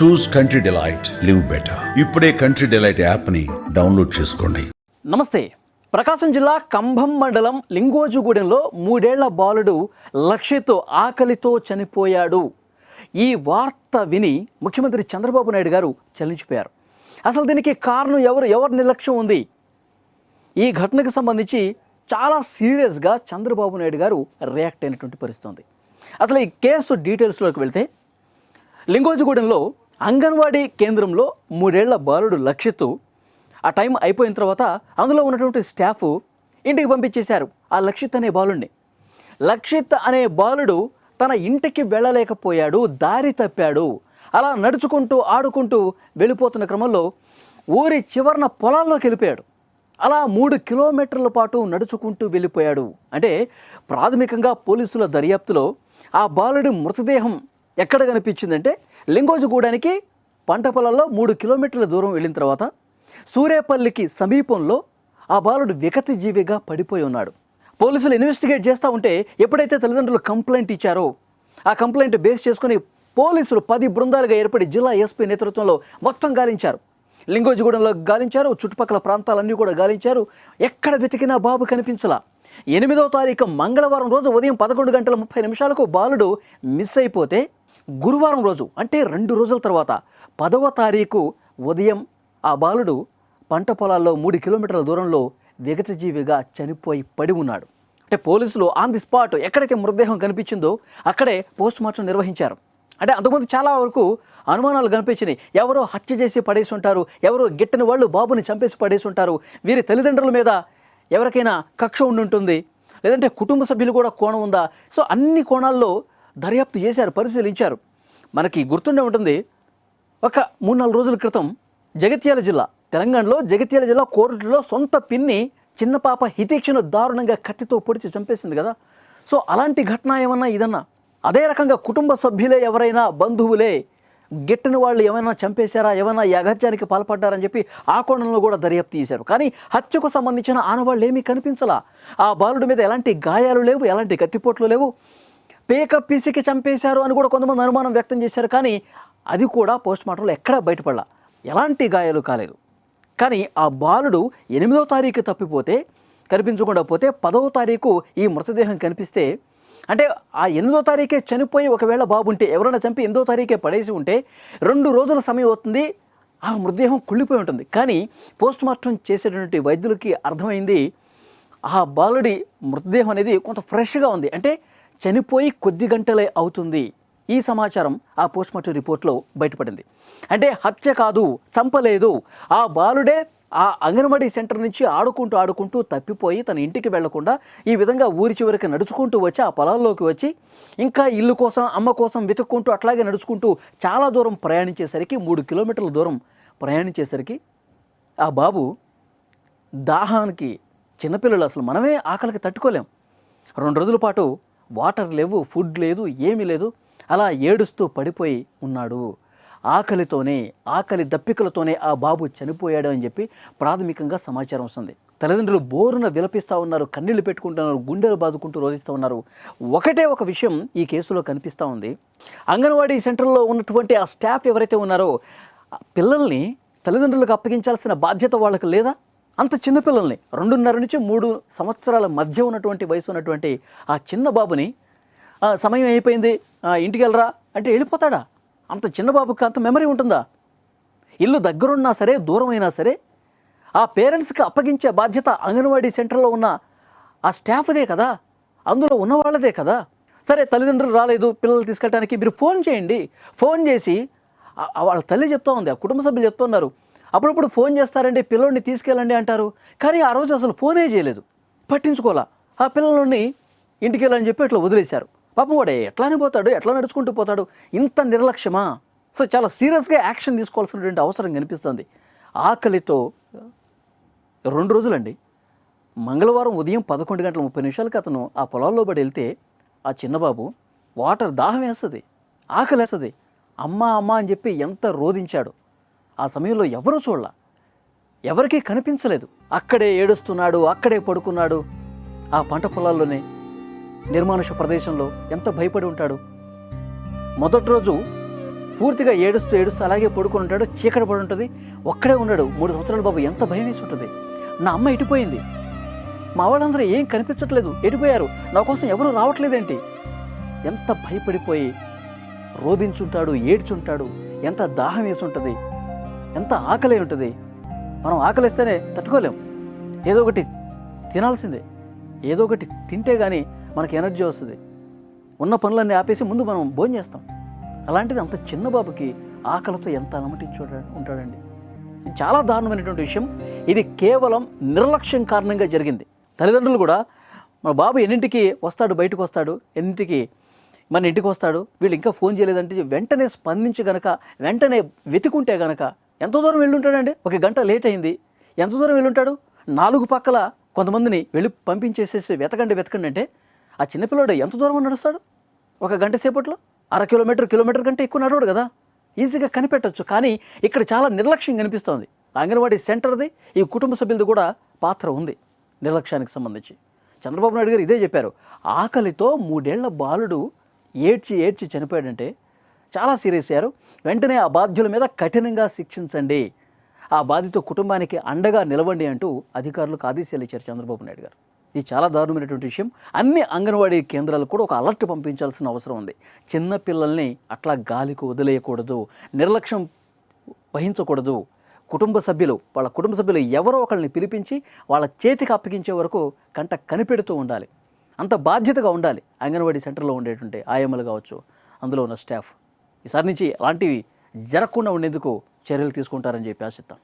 చూస్ country delight, live better. ఇప్పుడే country delight యాప్ని download చేసుకోండి. నమస్తే. ప్రకాశం జిల్లా కంభం మండలం లింగోజుగూడెంలో 3 ఏళ్ల బాలుడు లక్ష్యతో ఆకలితో చనిపోయాడు. ఈ వార్త విని ముఖ్యమంత్రి చంద్రబాబు నాయుడు గారు చలించిపోయారు. అసలు దీనికి కారణం ఎవరి నిర్లక్ష్యం ఉంది? ఈ ఘటనకు సంబంధించి చాలా సీరియస్గా చంద్రబాబు నాయుడు గారు రియాక్ట్ అయినటువంటి పరిస్థితి ఉంది. అసలు ఈ కేసు డీటెయిల్స్లోకి వెళ్తే, లింగోజుగూడెంలో అంగన్వాడీ కేంద్రంలో 3 ఏళ్ల బాలుడు లక్ష్యత్ ఆ టైం అయిపోయిన తర్వాత అందులో ఉన్నటువంటి స్టాఫ్ ఇంటికి పంపించేశారు ఆ లక్షిత్ అనే బాలుడిని. లక్షిత్ అనే బాలుడు తన ఇంటికి వెళ్ళలేకపోయాడు, దారి తప్పాడు. అలా నడుచుకుంటూ ఆడుకుంటూ వెళ్ళిపోతున్న క్రమంలో ఊరి చివరన పొలాల్లోకి వెళ్ళిపోయాడు. అలా 3 కిలోమీటర్ల పాటు నడుచుకుంటూ వెళ్ళిపోయాడు. అంటే ప్రాథమికంగా పోలీసుల దర్యాప్తులో ఆ బాలుడి మృతదేహం ఎక్కడ కనిపించిందంటే, లింగోజుగూడానికి పంట పొలాల్లో 3 కిలోమీటర్ల దూరం వెళ్ళిన తర్వాత సూరేపల్లికి సమీపంలో ఆ బాలుడు వికతి జీవిగా పడిపోయి ఉన్నాడు. పోలీసులు ఇన్వెస్టిగేట్ చేస్తూ ఉంటే ఎప్పుడైతే తల్లిదండ్రులు కంప్లైంట్ ఇచ్చారో ఆ కంప్లైంట్ బేస్ చేసుకుని పోలీసులు 10 బృందాలుగా ఏర్పడి జిల్లా ఎస్పీ నేతృత్వంలో మొత్తం గాలించారు. లింగోజుగూడెంలో గాలించారు, చుట్టుపక్కల ప్రాంతాలన్నీ కూడా గాలించారు. ఎక్కడ వెతికినా బాబు కనిపించలా. 8వ తారీఖు మంగళవారం రోజు ఉదయం 11:30 బాలుడు మిస్ అయిపోతే, గురువారం రోజు అంటే 2 రోజుల తర్వాత 10వ తారీఖు ఉదయం ఆ బాలుడు పంట పొలాల్లో 3 కిలోమీటర్ల దూరంలో విగతజీవిగా చనిపోయి పడి ఉన్నాడు. అంటే పోలీసులు ఆన్ ది స్పాట్ ఎక్కడైతే మృతదేహం కనిపించిందో అక్కడే పోస్ట్ మార్టం నిర్వహించారు. అంటే అంతకుముందు చాలా వరకు అనుమానాలు కనిపించినాయి. ఎవరో హత్య చేసి పడేసి ఉంటారు, ఎవరో గిట్టని వాళ్ళు బాబుని చంపేసి పడేసి ఉంటారు, వీరి తల్లిదండ్రుల మీద ఎవరికైనా కక్ష ఉండుంటుంది, లేదంటే కుటుంబ సభ్యులు కూడా కోణం ఉందా. సో అన్ని కోణాల్లో దర్యాప్తు చేశారు, పరిశీలించారు. మనకి గుర్తుండే ఉంటుంది, ఒక 3-4 రోజుల క్రితం జగిత్యాల జిల్లా, తెలంగాణలో జగిత్యాల జిల్లా కోరుట్లలో సొంత పిన్ని చిన్న పాప హితేక్షను దారుణంగా కత్తితో పొడిచి చంపేసింది కదా. సో అలాంటి ఘటన ఏమన్నా ఇదన్నా? అదే రకంగా కుటుంబ సభ్యులే ఎవరైనా, బంధువులే గిట్టని వాళ్ళు ఏమైనా చంపేశారా, ఏమైనా ఈ అగత్యానికి పాల్పడ్డారని చెప్పి ఆ కోణంలో కూడా దర్యాప్తు చేశారు. కానీ హత్యకు సంబంధించిన ఆనవాళ్ళు ఏమీ కనిపించలా. ఆ బాలుడి మీద ఎలాంటి గాయాలు లేవు, ఎలాంటి కత్తిపోట్లు లేవు. పేక పీసికి చంపేశారు అని కూడా కొంతమంది అనుమానం వ్యక్తం చేశారు. కానీ అది కూడా పోస్ట్ మార్టంలో ఎక్కడా బయటపడలా, ఎలాంటి గాయాలు కాలేదు. కానీ ఆ బాలుడు 8వ తారీఖు తప్పిపోతే, కనిపించకుండా పోతే 10వ తారీఖు ఈ మృతదేహం కనిపిస్తే, అంటే ఆ 8వ తారీఖే చనిపోయి ఒకవేళ బాబు ఉంటే, ఎవరైనా చంపి 8వ తారీఖే పడేసి ఉంటే 2 రోజుల సమయం అవుతుంది, ఆ మృతదేహం కుళ్ళిపోయి ఉంటుంది. కానీ పోస్ట్ మార్టం చేసేటువంటి వైద్యులకి అర్థమైంది, ఆ బాలుడి మృతదేహం అనేది కొంత ఫ్రెష్గా ఉంది, అంటే చనిపోయి కొద్ది గంటలే అవుతుంది. ఈ సమాచారం ఆ పోస్ట్ మార్టం రిపోర్ట్లో బయటపడింది. అంటే హత్య కాదు, చంపలేదు, ఆ బాలుడే ఆ అంగన్వాడీ సెంటర్ నుంచి ఆడుకుంటూ తప్పిపోయి తన ఇంటికి వెళ్లకుండా ఈ విధంగా ఊరి చివరికి నడుచుకుంటూ వచ్చి ఆ పొలాల్లోకి వచ్చి ఇంకా ఇల్లు కోసం, అమ్మ కోసం వెతుక్కుంటూ అట్లాగే నడుచుకుంటూ చాలా దూరం ప్రయాణించేసరికి, 3 కిలోమీటర్ల దూరం ప్రయాణించేసరికి ఆ బాబు దాహానికి, చిన్నపిల్లలు అసలు మనమే ఆకలికి తట్టుకోలేం, 2 రోజుల పాటు వాటర్ లేవు, ఫుడ్ లేదు, ఏమీ లేదు, అలా ఏడుస్తూ పడిపోయి ఉన్నాడు. ఆకలితోనే, ఆకలి దప్పికలతోనే ఆ బాబు చనిపోయాడు అని చెప్పి ప్రాథమికంగా సమాచారం వస్తుంది. తల్లిదండ్రులు బోరున విలపిస్తూ ఉన్నారు, కన్నీళ్లు పెట్టుకుంటున్నారు, గుండెలు బాదుకుంటూ రోధిస్తూ ఉన్నారు. ఒకటే ఒక విషయం ఈ కేసులో కనిపిస్తూ ఉంది. అంగన్వాడీ సెంటర్లో ఉన్నటువంటి ఆ స్టాఫ్ ఎవరైతే ఉన్నారో, పిల్లల్ని తల్లిదండ్రులకు అప్పగించాల్సిన బాధ్యత వాళ్ళకి లేదా? అంత చిన్న పిల్లల్ని, 2.5 నుంచి 3 సంవత్సరాల మధ్య ఉన్నటువంటి వయసు ఉన్నటువంటి ఆ చిన్న బాబుని సమయం అయిపోయింది ఇంటికి వెళ్ళరా అంటే వెళ్ళిపోతాడా? అంత చిన్న బాబుకి అంత మెమరీ ఉంటుందా? ఇల్లు దగ్గరున్నా సరే, దూరమైనా సరే ఆ పేరెంట్స్కి అప్పగించే బాధ్యత అంగన్వాడీ సెంటర్లో ఉన్న ఆ స్టాఫ్దే కదా, అందులో ఉన్న వాళ్ళదే కదా. సరే, తల్లిదండ్రులు రాలేదు పిల్లలు తీసుకెళ్ళడానికి, మీరు ఫోన్ చేయండి. ఫోన్ చేసి వాళ్ళ తల్లి చెప్తా ఉంది, ఆ కుటుంబ సభ్యులు చెప్తున్నారు, అప్పుడప్పుడు ఫోన్ చేస్తారండి, పిల్లోడిని తీసుకెళ్ళండి అంటారు. కానీ ఆ రోజు అసలు ఫోనే చేయలేదు, పట్టించుకోవాలా. ఆ పిల్లల్ని ఇంటికి వెళ్ళని చెప్పి ఇట్లా వదిలేశారు. పాపం వాడే ఎట్లానే పోతాడు, ఎట్లా నడుచుకుంటూ పోతాడు, ఇంత నిర్లక్ష్యమా? సో చాలా సీరియస్గా యాక్షన్ తీసుకోవాల్సినటువంటి అవసరం కనిపిస్తుంది. ఆకలితో 2 రోజులండి. మంగళవారం ఉదయం 11:30 అతను ఆ పొలాల్లో పడి వెళ్తే ఆ చిన్నబాబు వాటర్ దాహం వేస్తుంది, ఆకలి వేస్తుంది, అమ్మ అమ్మ అని చెప్పి ఎంత రోధించాడు. ఆ సమయంలో ఎవరూ చూడాల, ఎవరికీ కనిపించలేదు. అక్కడే ఏడుస్తున్నాడు, అక్కడే పడుకున్నాడు, ఆ పంట పొలాల్లోనే, నిర్మానుష ప్రదేశంలో. ఎంత భయపడి ఉంటాడు. మొదటి రోజు పూర్తిగా ఏడుస్తూ ఏడుస్తూ అలాగే పడుకొని ఉంటాడు, చీకటి పడి ఉంటుంది, ఒక్కడే ఉన్నాడు. 3 సంవత్సరాల బాబు. ఎంత భయం వేసి ఉంటుంది. నా అమ్మ ఎటుపోయింది, మా వాళ్ళందరూ ఏం కనిపించట్లేదు, ఎటుపోయారు, నా కోసం ఎవరు రావట్లేదేంటి, ఎంత భయపడిపోయి రోధించుంటాడు, ఏడ్చుంటాడు. ఎంత దాహం వేసి ఉంటుంది, ఎంత ఆకలి ఉంటుంది. మనం ఆకలిస్తేనే తట్టుకోలేం, ఏదో ఒకటి తినాల్సిందే, ఏదో ఒకటి తింటే కానీ మనకి ఎనర్జీ వస్తుంది. ఉన్న పనులన్నీ ఆపేసి ముందు మనం భోజనం చేస్తాం. అలాంటిది అంత చిన్న బాబుకి ఆకలితో ఎంత అలమటించి ఉంటాడండి. ఇది చాలా దారుణమైనటువంటి విషయం. ఇది కేవలం నిర్లక్ష్యం కారణంగా జరిగింది. తల్లిదండ్రులు కూడా మన బాబు ఎన్నింటికి వస్తాడు, బయటకు వస్తాడు, ఎన్నింటికి మన ఇంటికి వస్తాడు, వీళ్ళు ఇంకా ఫోన్ చేయలేదంటే వెంటనే స్పందించి గనక, వెంటనే వెతుకుంటే గనక ఎంత దూరం వెళ్ళుంటాడండి. 1 గంట లేట్ అయింది, ఎంత దూరం వెళ్ళుంటాడు. 4 పక్కల కొంతమందిని వెళ్ళి పంపించేసేసి వెతకండి అంటే ఆ చిన్నపిల్లడు ఎంత దూరం నడుస్తాడు? 1 గంట సేపట్లో 1/2 కిలోమీటర్ కంటే ఎక్కువ నడవడు కదా, ఈజీగా కనిపెట్టచ్చు. కానీ ఇక్కడ చాలా నిర్లక్ష్యం కనిపిస్తోంది. అంగన్వాడీ సెంటర్ది, ఈ కుటుంబ సభ్యులది కూడా పాత్ర ఉంది నిర్లక్ష్యానికి సంబంధించి. చంద్రబాబు నాయుడు గారు ఇదే చెప్పారు. ఆకలితో 3 ఏళ్ల బాలుడు ఏడ్చి చనిపోయాడంటే చాలా సీరియస్ అయ్యారు. వెంటనే ఆ బాధ్యుల మీద కఠినంగా శిక్షించండి, ఆ బాధిత కుటుంబానికి అండగా నిలవండి అంటూ అధికారులకు ఆదేశాలు ఇచ్చారు చంద్రబాబు నాయుడు గారు. ఇది చాలా దారుణమైనటువంటి విషయం. అన్ని అంగన్వాడీ కేంద్రాలకు కూడా ఒక అలర్ట్ పంపించాల్సిన అవసరం ఉంది. చిన్న పిల్లల్ని అట్లా గాలికి వదిలేయకూడదు, నిర్లక్ష్యం వహించకూడదు. వాళ్ళ కుటుంబ సభ్యులు ఎవరో ఒకరిని పిలిపించి వాళ్ళ చేతికి అప్పగించే వరకు కంట కనిపెడుతూ ఉండాలి. అంత బాధ్యతగా ఉండాలి అంగన్వాడీ సెంటర్లో ఉండేటువంటి ఆయమ్మలు కావచ్చు, అందులో ఉన్న స్టాఫ్. ఈసారి నుంచి అలాంటివి జరగకుండా ఉండేందుకు చర్యలు తీసుకుంటారని చెప్పి ఆశిద్దాం.